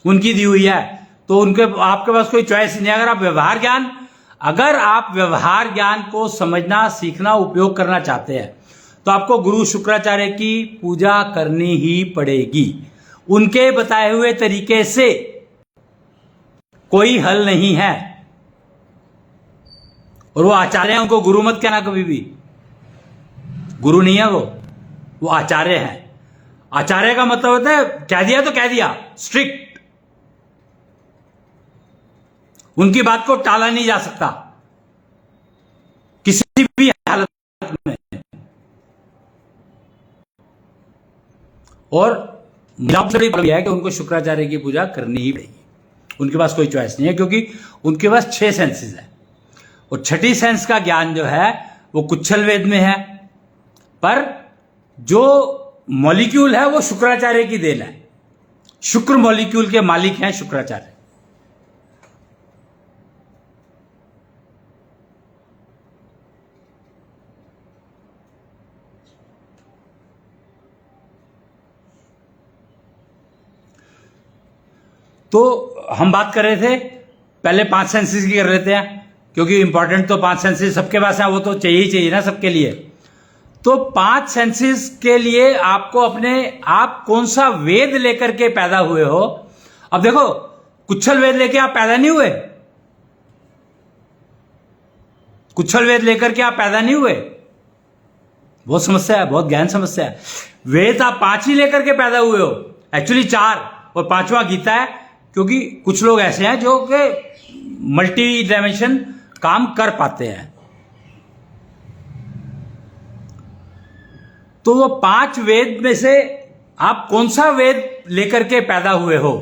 उनकी दी हुई है। तो उनके आपके पास कोई चॉइस नहीं है। अगर आप व्यवहार ज्ञान को समझना, सीखना, उपयोग करना चाहते हैं तो आपको गुरु शुक्राचार्य की पूजा करनी ही पड़ेगी। उनके बताए हुए तरीके से कोई हल नहीं है। और वो आचार्य हैं, उनको गुरु मत कहना कभी भी। गुरु नहीं है वो आचार्य हैं। आचार्य का मतलब होता है कह दिया तो कह दिया, स्ट्रिक्ट। उनकी बात को टाला नहीं जा सकता किसी भी हालत में। और मुझे है कि उनको शुक्राचार्य की पूजा करनी ही पड़ेगी। उनके पास कोई चॉइस नहीं है, क्योंकि उनके पास 6 सेंसेस है। और छठी सेंस का ज्ञान जो है वो कुच्छल वेद में है, पर जो मॉलिक्यूल है वो शुक्राचार्य की देन है। शुक्र मॉलिक्यूल के मालिक हैं शुक्राचार्य। तो हम बात कर रहे थे, पहले 5 सेंसेस की कर लेते हैं, क्योंकि इंपॉर्टेंट तो 5 सेंसेस सबके पास है, वो तो चाहिए ही चाहिए ना सबके लिए। तो 5 सेंसेस के लिए आपको आप कौन सा वेद लेकर के पैदा हुए हो। अब देखो, कुच्छल वेद लेके आप पैदा नहीं हुए। कुच्छल वेद लेकर के आप पैदा नहीं हुए। बहुत समस्या है, बहुत गहन समस्या है। वेद आप 5 ही लेकर के पैदा हुए हो, एक्चुअली 4, और 5वां गीता है। क्योंकि कुछ लोग ऐसे हैं जो कि मल्टी डायमेंशन काम कर पाते हैं। तो वो 5 वेद में से आप कौन सा वेद लेकर के पैदा हुए हो,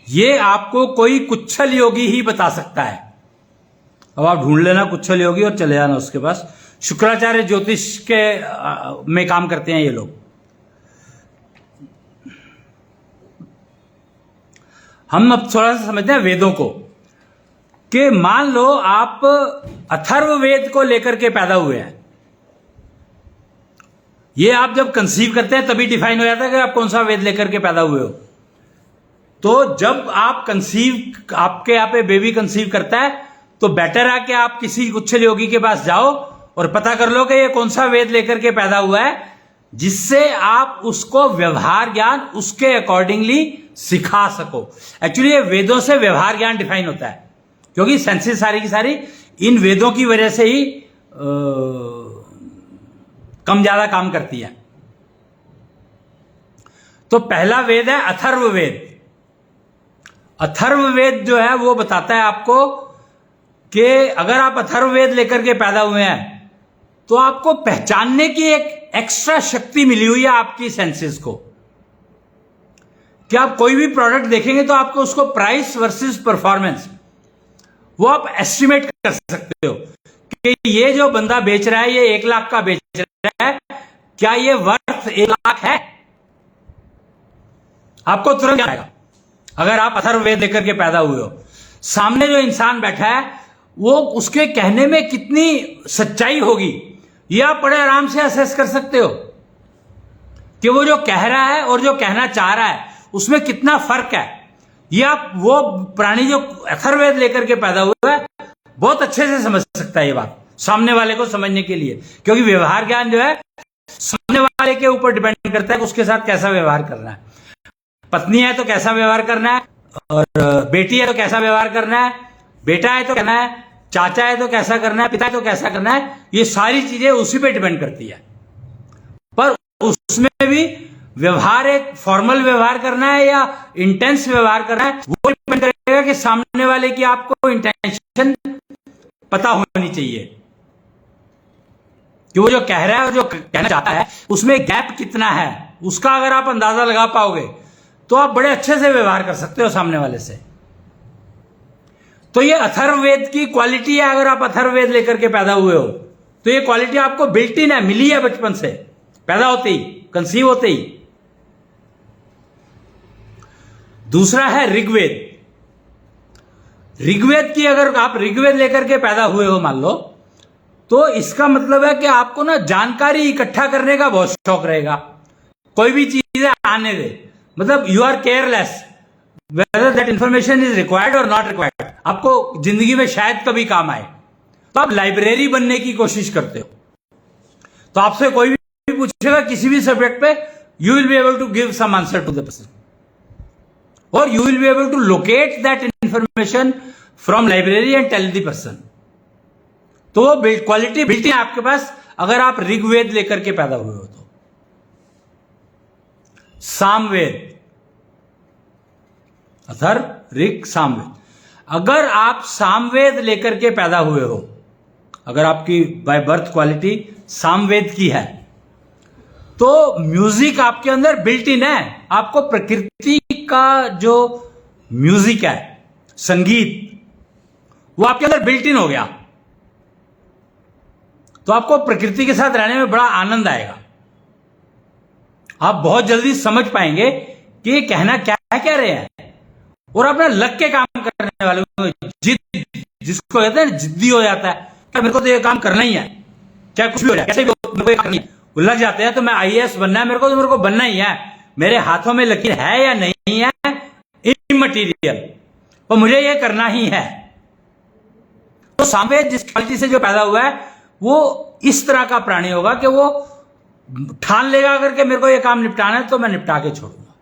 ये आपको कोई कुच्छल योगी ही बता सकता है। अब आप ढूंढ लेना कुच्छल योगी और चले जाना उसके पास। शुक्राचार्य ज्योतिष के में काम करते हैं ये लोग। हम अब थोड़ा सा समझते हैं वेदों को, कि मान लो आप अथर्ववेद को लेकर के पैदा हुए हैं। ये आप जब कंसीव करते हैं तभी डिफाइन हो जाता है कि आप कौन सा वेद लेकर के पैदा हुए हो। तो जब आप आपके यहाँ पे बेबी कंसीव करता है तो बेटर है कि आप किसी कुच्छल योगी के पास जाओ और पता कर लो कि ये कौन सा वेद लेकर के पैदा हुआ है, जिससे आप उसको व्यवहार ज्ञान उसके अकॉर्डिंगली सिखा सको। एक्चुअली ये वेदों से व्यवहार ज्ञान डिफाइन होता है, क्योंकि सेंसेस सारी की सारी इन वेदों की वजह से ही कम ज्यादा काम करती है। तो पहला वेद है अथर्ववेद। अथर्ववेद जो है वो बताता है आपको कि अगर आप अथर्ववेद लेकर के पैदा हुए हैं तो आपको पहचानने की एक एक्स्ट्रा शक्ति मिली हुई है आपकी सेंसेस को, कि आप कोई भी प्रोडक्ट देखेंगे तो आपको उसको प्राइस वर्सेस परफॉर्मेंस वो आप एस्टिमेट कर सकते हो कि ये जो बंदा बेच रहा है ये 1 लाख का बेच रहा है, क्या ये वर्थ 1 लाख है। आपको तुरंत आएगा अगर आप अथर्ववेद लेकर के पैदा हुए हो। सामने जो इंसान बैठा है वो उसके कहने में कितनी सच्चाई होगी ये आप बड़े आराम से असेस कर सकते हो, कि वो जो कह रहा है और जो कहना चाह रहा है उसमें कितना फर्क है। ये आप वो प्राणी जो अथर्ववेद लेकर के पैदा हुआ है बहुत अच्छे से समझ सकता है ये बात, सामने वाले को समझने के लिए। क्योंकि व्यवहार ज्ञान जो है सामने वाले के ऊपर डिपेंड करता है कि उसके साथ कैसा व्यवहार करना है। पत्नी है तो कैसा व्यवहार करना है, और बेटी है तो कैसा व्यवहार करना है, बेटा है तो कहना है, चाचा है तो कैसा करना है, पिता है तो कैसा करना है, ये सारी चीजें उसी पे डिपेंड करती है। पर उसमें भी व्यवहार एक फॉर्मल व्यवहार करना है या इंटेंस व्यवहार करना है वो डिपेंड करेगा कि सामने वाले की आपको इंटेंशन पता होनी चाहिए, कि वो जो कह रहा है और जो कहना चाहता है उसमें गैप कितना है। उसका अगर आप अंदाजा लगा पाओगे तो आप बड़े अच्छे से व्यवहार कर सकते हो सामने वाले से। तो ये अथर्ववेद की क्वालिटी है। अगर आप अथर्ववेद लेकर के पैदा हुए हो तो ये क्वालिटी आपको बिल्ट इन है, मिली है बचपन से, पैदा होते ही, कंसीव होते ही। दूसरा है ऋग्वेद। ऋग्वेद की अगर आप ऋग्वेद लेकर के पैदा हुए हो मान लो, तो इसका मतलब है कि आपको ना जानकारी इकट्ठा करने का बहुत शौक रहेगा। कोई भी चीजें आने दे, मतलब you are careless whether that information is required और नॉट रिक्वायर्ड। आपको जिंदगी में शायद कभी काम आए, तो आप लाइब्रेरी बनने की कोशिश करते हो। तो आपसे कोई भी पूछेगा किसी भी सब्जेक्ट पे, you will be able to give some answer to the person, और you will be able to locate that information from library and tell the person. तो वो क्वालिटी बिल्ट इन आपके पास अगर आप ऋग्वेद लेकर के पैदा हुए हो तो। सामवेद, अथर ऋग सामवेद, अगर आप सामवेद लेकर के पैदा हुए हो, अगर आपकी बाय बर्थ क्वालिटी सामवेद की है, तो म्यूजिक आपके अंदर बिल्ट इन है। आपको प्रकृति का जो म्यूजिक है, संगीत, वो आपके अंदर बिल्ट इन हो गया। तो आपको प्रकृति के साथ रहने में बड़ा आनंद आएगा। आप बहुत जल्दी समझ पाएंगे कि ये कहना क्या कह रहे हैं, और अपना लग के काम करने वाले, जिद जिसको कहते हैं जिद्दी हो जाता है, क्या मेरे को तो ये काम करना ही है, चाहे कुछ भी हो जाए, कैसे भी हो, मेरे को ये करना है। वो लग जाते हैं तो मैं आईएएस बनना है मेरे को, तो मेरे को बनना ही है, मेरे हाथों में लकीर है या नहीं है इममटीरियल, और मुझे ये करना ही है। तो सामवेद जिस क्वालिटी से जो पैदा हुआ है, वो इस तरह का प्राणी होगा कि वो ठान लेगा अगर के मेरे को ये काम निपटाना है तो मैं निपटा के छोड़ूंगा,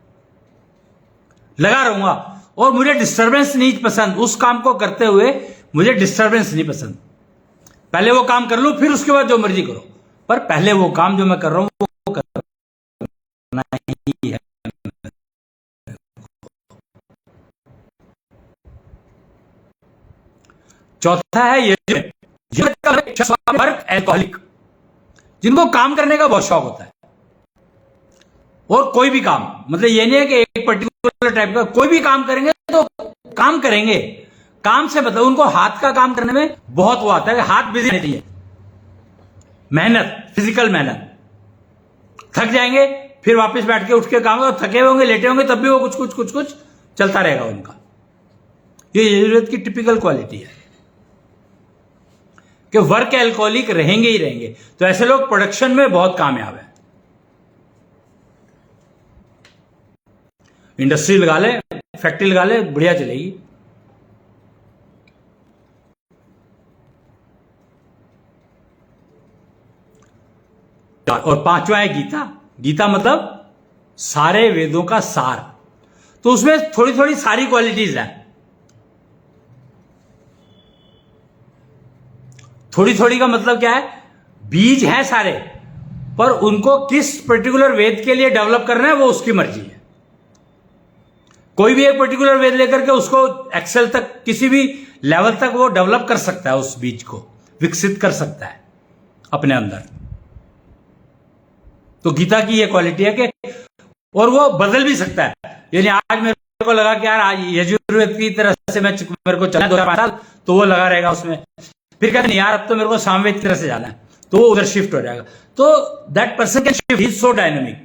लगा रहूंगा, और मुझे डिस्टर्बेंस नहीं पसंद। उस काम को करते हुए मुझे डिस्टर्बेंस नहीं पसंद। पहले वो काम कर लूं, फिर उसके बाद जो मर्जी करो, पर पहले वो काम जो मैं कर रहा हूं वो करना ही है। चौथा है वर्क एल्कोहलिक, जिनको काम करने का बहुत शौक होता है, और कोई भी काम, मतलब ये नहीं है कि एक पर्टिकुलर टाइप का, कोई भी काम करेंगे तो काम करेंगे। काम से मतलब उनको हाथ का काम करने में बहुत वो आता है, हाथ बिजी रहती है, मेहनत, फिजिकल मेहनत, थक जाएंगे फिर वापस बैठ के उठ के काम, थके होंगे, लेटे होंगे, तब भी वो कुछ चलता रहेगा उनका। ये यजुर्वेद की टिपिकल क्वालिटी है कि वर्क एल्कोहलिक रहेंगे ही रहेंगे। तो ऐसे लोग प्रोडक्शन में बहुत कामयाब है। इंडस्ट्री लगा ले, फैक्ट्री लगा ले, बढ़िया चलेगी। और पांचवा है गीता। गीता मतलब सारे वेदों का सार। तो उसमें थोड़ी थोड़ी सारी क्वालिटीज हैं। थोड़ी थोड़ी का मतलब क्या है, बीज हैं सारे, पर उनको किस पर्टिकुलर वेद के लिए डेवलप करना है वो उसकी मर्जी है। कोई भी एक पर्टिकुलर वेद लेकर के उसको एक्सेल तक, किसी भी लेवल तक वो डेवलप कर सकता है, उस बीज को विकसित कर सकता है अपने अंदर। तो गीता की ये क्वालिटी है कि, और वो बदल भी सकता है। यानी आज मेरे को लगा कि यार आज यजुर्वेद की तरह से मेरे को चलना 2-5 साल, तो वो लगा रहेगा उसमें। फिर कहते नहीं यार अब तो मेरे को सामवेद की तरह से जाना है, तो वो उधर शिफ्ट हो जाएगा। तो that person can shift, he is so dynamic,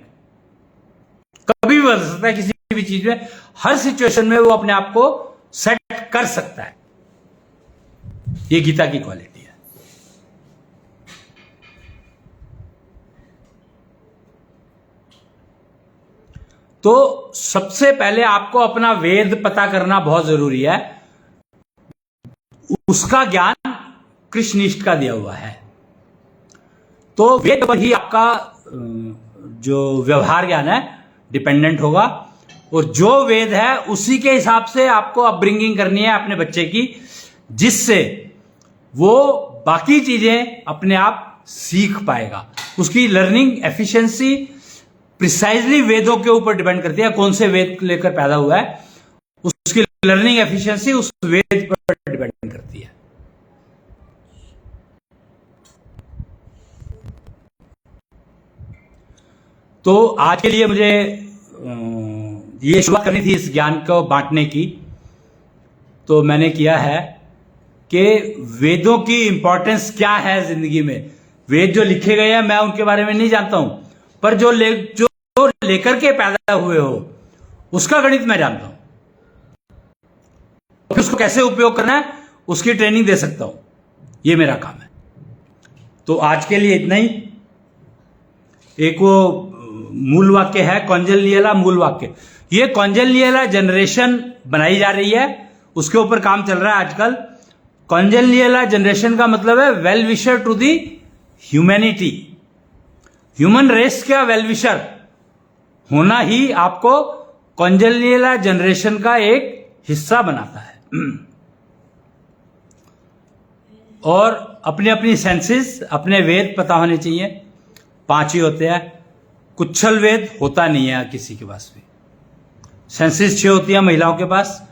कभी भी बदल सकता है किसी भी चीज में, हर सिचुएशन में वो अपने आप को सेट कर सकता है। ये गीता की क्वालिटी है। तो सबसे पहले आपको अपना वेद पता करना बहुत जरूरी है। उसका ज्ञान कृष्णनिष्ठ का दिया हुआ है। तो वेद पर ही आपका जो व्यवहार ज्ञान है डिपेंडेंट होगा, और जो वेद है उसी के हिसाब से आपको अपब्रिंगिंग करनी है अपने बच्चे की, जिससे वो बाकी चीजें अपने आप सीख पाएगा। उसकी लर्निंग एफिशिएंसी प्रिसाइजली वेदों के ऊपर डिपेंड करती है, कौन से वेद लेकर पैदा हुआ है, उसकी लर्निंग एफिशिएंसी उस वेद पर डिपेंड करती है। तो आज के लिए मुझे ये शुरुआत करनी थी इस ज्ञान को बांटने की, तो मैंने किया है कि वेदों की इंपॉर्टेंस क्या है जिंदगी में। वेद जो लिखे गए हैं मैं उनके बारे में नहीं जानता हूं, पर जो लेकर के पैदा हुए हो उसका गणित मैं जानता हूं, तो उसको कैसे उपयोग करना है उसकी ट्रेनिंग दे सकता हूं। ये मेरा काम है। तो आज के लिए इतना ही। एक वो मूल वाक्य है कौंजल्यला मूल वाक्य। ये कौंजल्यला जनरेशन बनाई जा रही है, उसके ऊपर काम चल रहा है आजकल। कौंजल्यला जनरेशन का मतलब है well wisher to the humanity. Human race का वेल विशर होना ही आपको कौंजल्यला जनरेशन का एक हिस्सा बनाता है। और अपनी अपनी सेंसेस, अपने वेद पता होने चाहिए। 5 ही होते हैं। कुच्छल वेद होता नहीं है किसी के पास भी। सेंसेस 6 होती है महिलाओं के पास,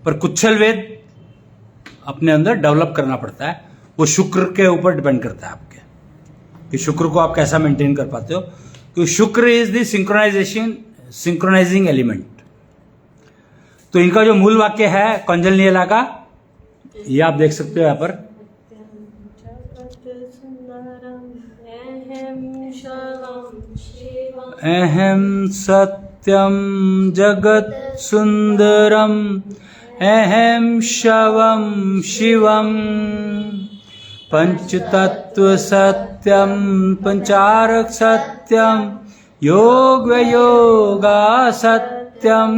पर कुच्छल वेद अपने अंदर डेवलप करना पड़ता है। वो शुक्र के ऊपर डिपेंड करता है आपके कि शुक्र को आप कैसा मेंटेन कर पाते हो, क्योंकि शुक्र इज द सिंक्रोनाइजिंग एलिमेंट। तो इनका जो मूल वाक्य है कौंजल्यला का, ये आप देख सकते हो यहां पर। अहम सत्यम जगत सुंदरम अहम शवम शिवम पंचतत्व सत्यम पंचारक सत्यम योग योगा सत्यम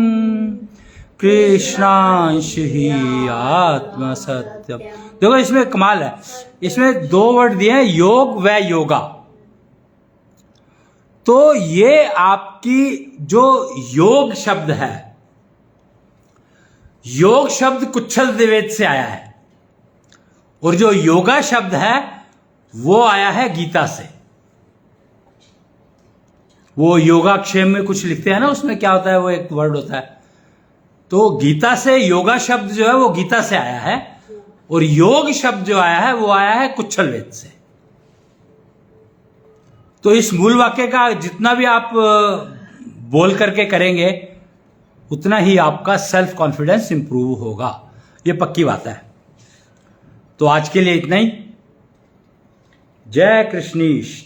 कृष्णांश ही आत्मा सत्यम। देखो इसमें कमाल है, इसमें 2 वर्ड दिए हैं योग व योगा। तो ये आपकी जो योग शब्द है, योग शब्द कुच्छल वेद से आया है, और जो योगा शब्द है वो आया है गीता से। वो योगाक्षेम में कुछ लिखते हैं ना, उसमें क्या होता है, वो एक वर्ड होता है। तो गीता से योगा शब्द जो है वो गीता से आया है, और योग शब्द जो आया है वो आया है कुच्छल वेद से। तो इस मूल वाक्य का जितना भी आप बोल करके करेंगे उतना ही आपका सेल्फ कॉन्फिडेंस इंप्रूव होगा। ये पक्की बात है। तो आज के लिए इतना ही। जय कृष्णीश।